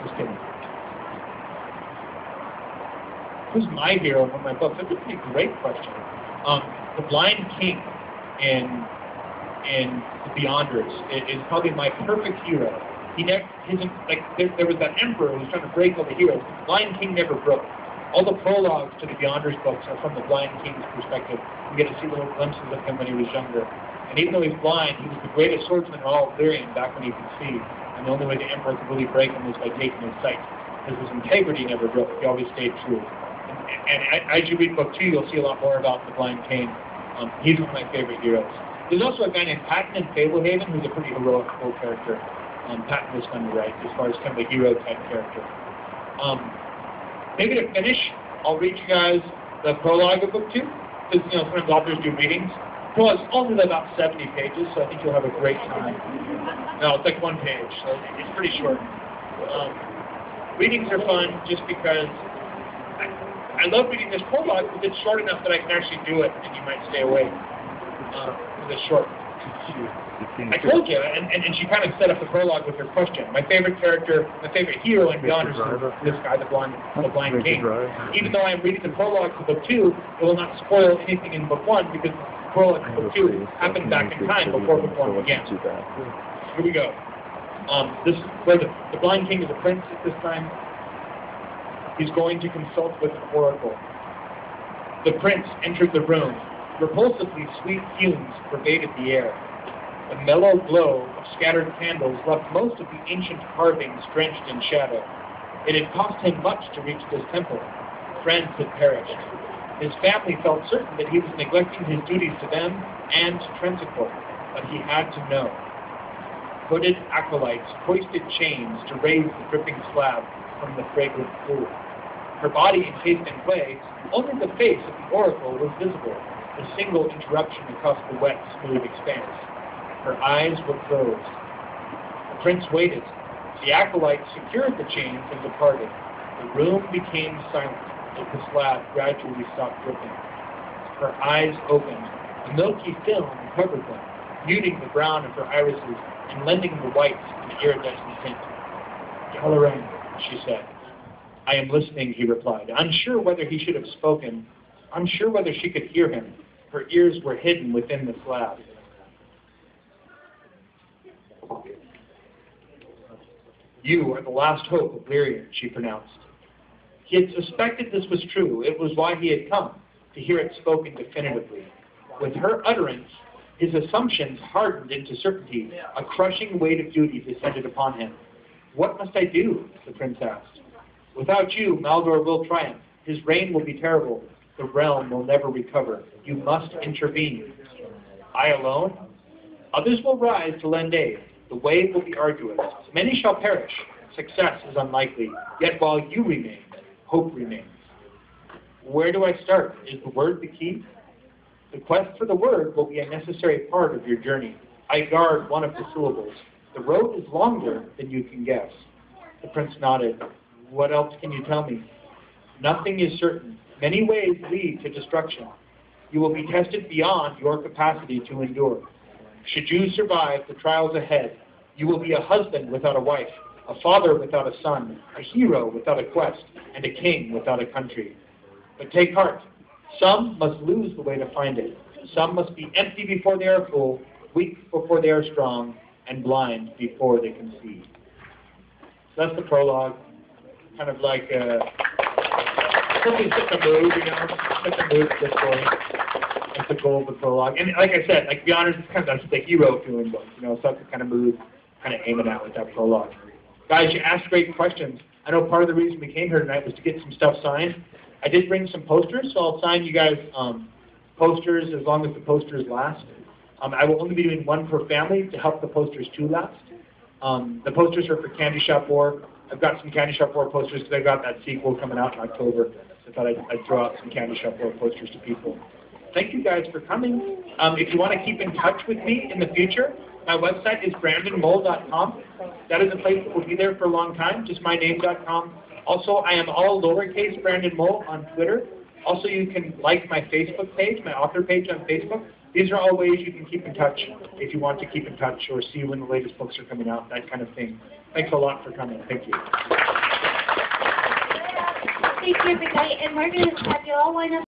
Just kidding. Who's my hero in one of my books? That's a pretty great question. The Blind King in The Beyonders is probably my perfect hero. There was that emperor who was trying to break all the heroes. The Blind King never broke. All the prologues to the Beyonders books are from the Blind King's perspective. We get to see little glimpses of him when he was younger. And even though he's blind, he was the greatest swordsman in all of Lyrian back when he could see. And the only way the emperor could really break him was by taking his sight. Because his integrity never broke. He always stayed true. And as you read book 2, you'll see a lot more about the Blind King. He's one of my favorite heroes. There's also a guy named Patton in Fablehaven who's a pretty heroic full character. Patton was fun to write as far as kind of a hero-type character. Maybe to finish, I'll read you guys the prologue of book 2. Because, sometimes authors do readings. Prologue's only about 70 pages, so I think you'll have a great time. No, it's like 1 page, so it's pretty short. Readings are fun just because I love reading this prologue because it's short enough that I can actually do it, and you might stay awake. Because it's short. I told you, and she kind of set up the prologue with her question. My favorite character, my favorite hero in Beyonders is this guy, the Blind King. Even though I'm reading the prologue to book 2, it will not spoil anything in book 1 because the prologue to book 2 happened back in time before book 1 began. Here we go. This is where the Blind King is a prince at this time. He's going to consult with an oracle. The prince entered the room. Repulsively sweet fumes pervaded the air. The mellow glow of scattered candles left most of the ancient carvings drenched in shadow. It had cost him much to reach this temple. Friends had perished. His family felt certain that he was neglecting his duties to them and to Trensicore, but he had to know. Hooded acolytes hoisted chains to raise the dripping slab from the fragrant pool. Her body encased in clay, only the face of the oracle was visible, a single interruption across the wet, smooth expanse. Her eyes were closed. The prince waited. The acolyte secured the chains and departed. The room became silent as the slab gradually stopped dripping. Her eyes opened. A milky film covered them, muting the brown of her irises and lending the white an iridescent tint. "Galaran," she said. "I am listening," he replied, unsure whether he should have spoken, unsure whether she could hear him. Her ears were hidden within the slab. "You are the last hope of Lyrian," she pronounced. He had suspected this was true. It was why he had come, to hear it spoken definitively. With her utterance, his assumptions hardened into certainty. A crushing weight of duty descended upon him. "What must I do?" the prince asked. "Without you, Maldor will triumph. His reign will be terrible. The realm will never recover. You must intervene." "I alone?" "Others will rise to lend aid. The way will be arduous. Many shall perish. Success is unlikely. Yet while you remain, hope remains." "Where do I start? Is the word the key?" "The quest for the word will be a necessary part of your journey. I guard one of the syllables. The road is longer than you can guess." The prince nodded. "What else can you tell me?" "Nothing is certain. Many ways lead to destruction. You will be tested beyond your capacity to endure. Should you survive the trials ahead, you will be a husband without a wife, a father without a son, a hero without a quest, and a king without a country. But take heart. Some must lose the way to find it. Some must be empty before they are full, weak before they are strong, and blind before they can see." So that's the prologue. Kind of like something set the mood, set the mood for the story. That's the goal of the prologue. And like I said, like Beyonders is kind of the hero feeling book, so that's the kind of mood kind of aiming at with that prologue. Guys, you asked great questions. I know part of the reason we came here tonight was to get some stuff signed. I did bring some posters, so I'll sign you guys posters as long as the posters last. I will only be doing one per family to help the posters to last. The posters are for Candy Shop War. I've got some Candy Shop War posters because I got that sequel coming out in October. I thought I'd throw out some Candy Shop War posters to people. Thank you guys for coming. If you want to keep in touch with me in the future, my website is brandonmole.com. That is a place that will be there for a long time, just myname.com. Also, I am all lowercase Brandon Mole on Twitter. Also, you can like my Facebook page, my author page on Facebook. These are all ways you can keep in touch if you want to keep in touch or see when the latest books are coming out, that kind of thing. Thanks a lot for coming. Thank you. Thank you, everybody, and we're going to have you all line up.